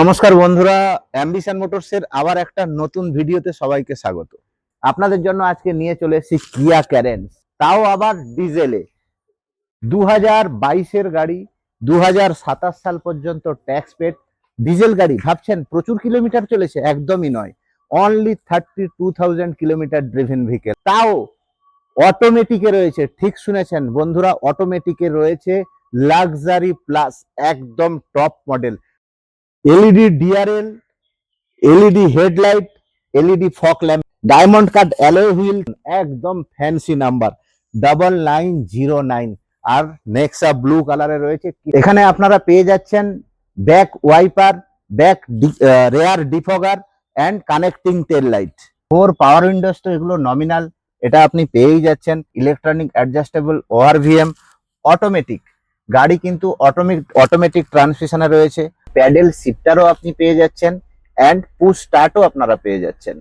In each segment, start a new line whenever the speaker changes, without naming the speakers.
নমস্কার বন্ধুরা, অ্যাম্বিশন মোটরসের আবার একটা নতুন ভিডিওতে সবাইকে স্বাগত। আপনাদের জন্য আজকে নিয়ে চলে এসেছি কিয়া ক্যারেন্স, তাও আবার ডিজেলে। 2022-এর গাড়ি, 2027 সাল পর্যন্ত ট্যাক্স পেড ডিজেল গাড়ি। ভাবছেন প্রচুর কিলোমিটার চলেছে? একদমই নয়, অনলি 32,000 কিলোমিটার ড্রিভেন ভেহিকেল, তাও অটোমেটিকে রয়েছে। ঠিক শুনেছেন বন্ধুরা, অটোমেটিকে রয়েছে লাক্সারি প্লাস, একদম top model. LED DRL, LED headlight, LED fog lamp, diamond cut alloy wheel, একদম ফ্যান্সি নাম্বার 9909। আর নেক্সা ব্লু কালারে রয়েছে। এখানে আপনারা পেয়ে যাচ্ছেন back wiper, back rare ডিফগার and connecting tell light. Power Windows তো এগুলো নমিনাল, এটা আপনি পেয়েই যাচ্ছেন। ইলেকট্রনিক অ্যাডজাস্টেবল ওআরভিএম, অটোমেটিক গাড়ি, কিন্তু অটোমেটিক ট্রান্সমিশনে রয়েছে। প্যাডেল শিফটারও আপনি পেয়ে যাচ্ছেন অ্যান্ড পুশ স্টার্টও আপনারা পেয়ে যাচ্ছেন।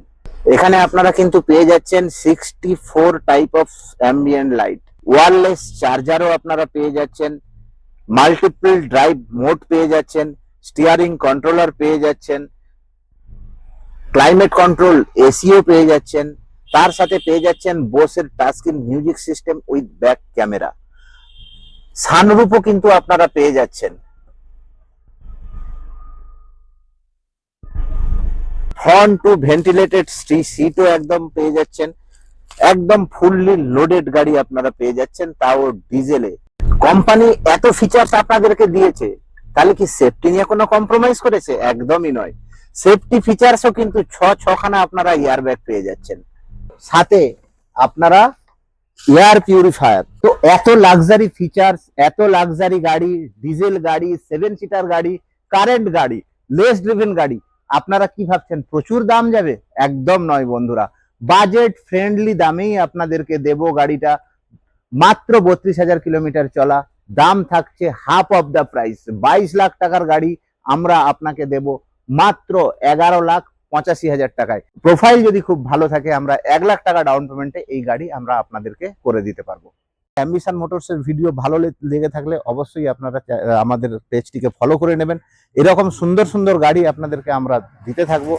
এখানে আপনারা কিন্তু পেয়ে যাচ্ছেন 64 type of ambient light, wireless চার্জারও আপনারা পেয়ে যাচ্ছেন, মাল্টিপল ড্রাইভ মোড পেয়ে যাচ্ছেন, স্টিয়ারিং কন্ট্রোলার পেয়ে যাচ্ছেন, ক্লাইমেট কন্ট্রোল এসিও পেয়ে যাচ্ছেন। তার সাথে পেয়ে যাচ্ছেন বোসের touchscreen music system with back camera. সানরুফও কিন্তু আপনারা পেয়ে যাচ্ছেন। ফ্রন্ট টু ভেন্টিলেটেড সিটও একদম পেয়ে যাচ্ছেন। একদম ফুললি লোডেড গাড়ি আপনারা পেয়ে যাচ্ছেন, তাও ডিজেলে। কোম্পানি এত ফিচার্স আপনাদেরকে দিয়েছে, তাহলে কি সেফটি নিয়ে কোনো কম্প্রোমাইজ করেছে? একদমই নয়। সেফটি ফিচার্সও কিন্তু ছখানা আপনারা এয়ারব্যাগ পেয়ে যাচ্ছেন, সাথে আপনারা এয়ার পিউরিফায়ার। তো এত লাক্সারি ফিচার্স, এত লাক্সারি গাড়ি, ডিজেল গাড়ি, 7 সিটার গাড়ি, কারেন্ট গাড়ি, লেস ড্রিভেন গাড়ি, আপনারা কি ভাবছেন প্রচুর দাম যাবে? একদম নয় বন্ধুরা, বাজেট ফ্রেন্ডলি দামেই আপনাদেরকে দেব গাড়িটা। মাত্র 32,000 কিলোমিটার চলা, দাম থাকছে half of the price. 22 lakh টাকার গাড়ি আমরা আপনাকে দেব মাত্র 11,85,000 টাকায়। প্রোফাইল যদি খুব ভালো থাকে, আমরা 1 লাখ টাকা ডাউন পেমেন্টে এই গাড়ি আমরা আপনাদেরকে করে দিতে পারবো। অ্যাম্বিশন মোটরসের ভিডিও ভালো লেগে থাকলে অবশ্যই আপনারা আমাদের পেজটিকে ফলো করে নেবেন। এরকম সুন্দর সুন্দর গাড়ি আপনাদেরকে আমরা দিতে থাকবো।